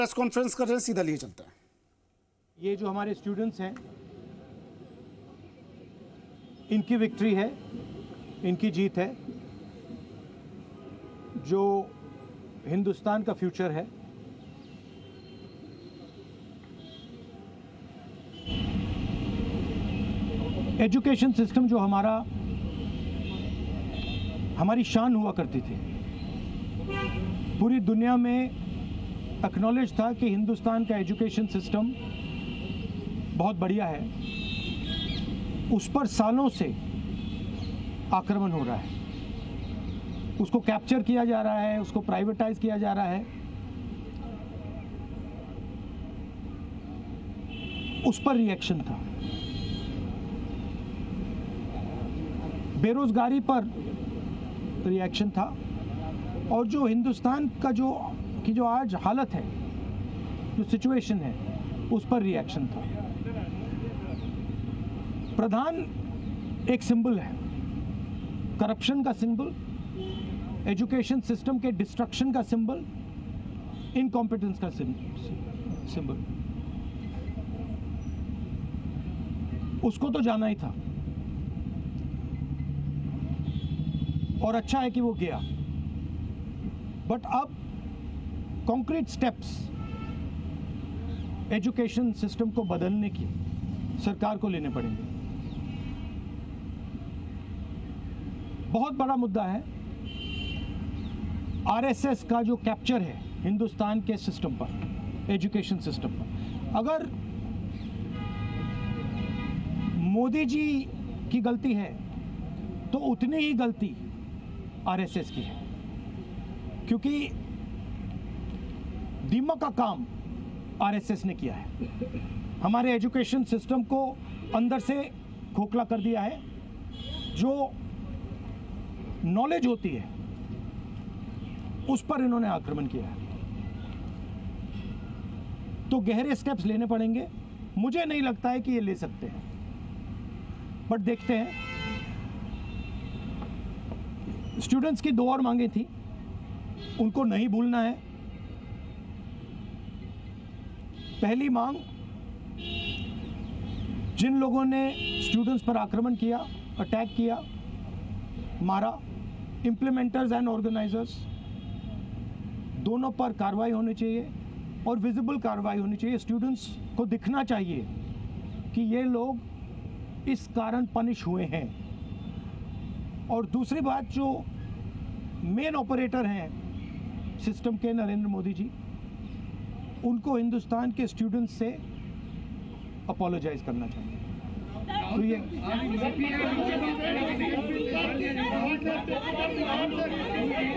Press conference कर रहे हैं, सीधा लिए चलता है। ये जो हमारे स्टूडेंट्स हैं, इनकी विक्ट्री है, इनकी जीत है, जो हिंदुस्तान का फ्यूचर है। एजुकेशन सिस्टम जो हमारी शान हुआ करती थी, पूरी दुनिया में एक्नॉलेज था कि हिंदुस्तान का एजुकेशन सिस्टम बहुत बढ़िया है। उस पर सालों से आक्रमण हो रहा है, उसको कैप्चर किया जा रहा है, उसको प्राइवेटाइज किया जा रहा है, उस पर रिएक्शन था। बेरोजगारी पर रिएक्शन था, और जो हिंदुस्तान का जो आज हालत है, जो सिचुएशन है, उस पर रिएक्शन था। प्रधान एक सिंबल है, करप्शन का सिंबल, एजुकेशन सिस्टम के डिस्ट्रक्शन का सिंबल, इनकॉम्पिटेंस का सिंबल। उसको तो जाना ही था, और अच्छा है कि वो गया। बट अब कॉन्क्रीट स्टेप्स एजुकेशन सिस्टम को बदलने की सरकार को लेने पड़ेंगे। बहुत बड़ा मुद्दा है आरएसएस का जो कैप्चर है हिंदुस्तान के सिस्टम पर, एजुकेशन सिस्टम पर। अगर मोदी जी की गलती है तो उतनी ही गलती आरएसएस की है, क्योंकि दीमक का काम आरएसएस ने किया है। हमारे एजुकेशन सिस्टम को अंदर से खोखला कर दिया है। जो नॉलेज होती है उस पर इन्होंने आक्रमण किया है। तो गहरे स्टेप्स लेने पड़ेंगे। मुझे नहीं लगता है कि ये ले सकते हैं, बट देखते हैं। स्टूडेंट्स की 2 और मांगे थी, उनको नहीं भूलना है। पहली मांग, जिन लोगों ने स्टूडेंट्स पर आक्रमण किया, अटैक किया, मारा, इम्प्लीमेंटर्स एंड ऑर्गेनाइजर्स, दोनों पर कार्रवाई होनी चाहिए, और विजिबल कार्रवाई होनी चाहिए। स्टूडेंट्स को दिखना चाहिए कि ये लोग इस कारण पनिश हुए हैं। और दूसरी बात, जो मेन ऑपरेटर हैं सिस्टम के, नरेंद्र मोदी जी, उनको हिंदुस्तान के स्टूडेंट्स से अपोलोजाइज करना चाहिए। तो ये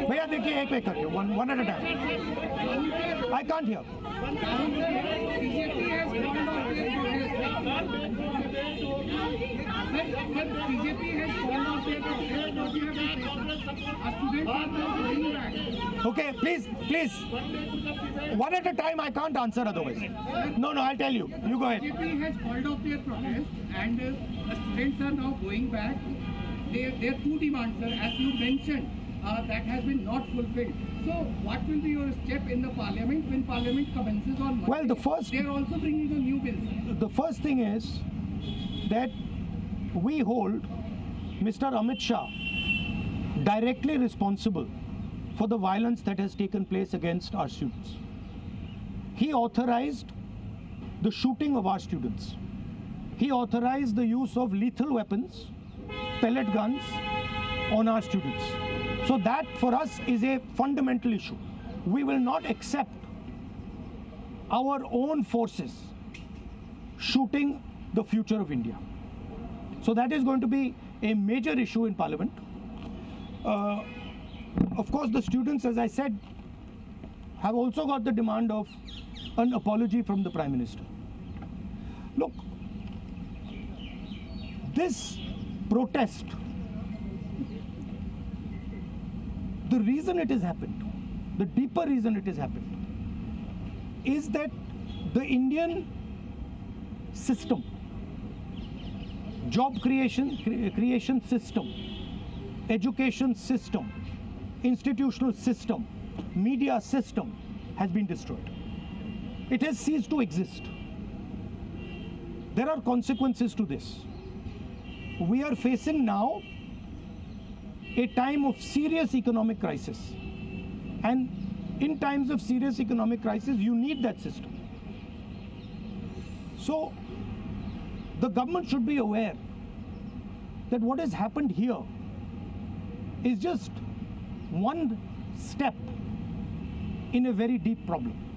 भैया देखिए, एक एक करके, one at a time. I can't hear. Okay, please, one at a time. I can't answer otherwise. No, I'll tell you. You go ahead. BJP has called off their protest, and the students are now going back. Their 2 demands, sir, as you mentioned, that has been not fulfilled. So, what will be your step in the parliament when parliament commences on Monday? Well, they are also bringing a new bill. The first thing is that we hold Mr. Amit Shah directly responsible for the violence that has taken place against our students. He authorized the shooting of our students. He authorized the use of lethal weapons, pellet guns, on our students. So that for us is a fundamental issue. We will not accept our own forces shooting the future of India. So that is going to be a major issue in Parliament. Of course, the students, as I said, have also got the demand of an apology from the Prime Minister. Look, this protest, the reason it has happened, the deeper reason it has happened, is that the Indian system, job creation system, education system, institutional system, media system has been destroyed. it has ceased to exist. There are consequences to this. We are facing now a time of serious economic crisis. And in times of serious economic crisis, you need that system. So the government should be aware that what has happened here is just one step in a very deep problem.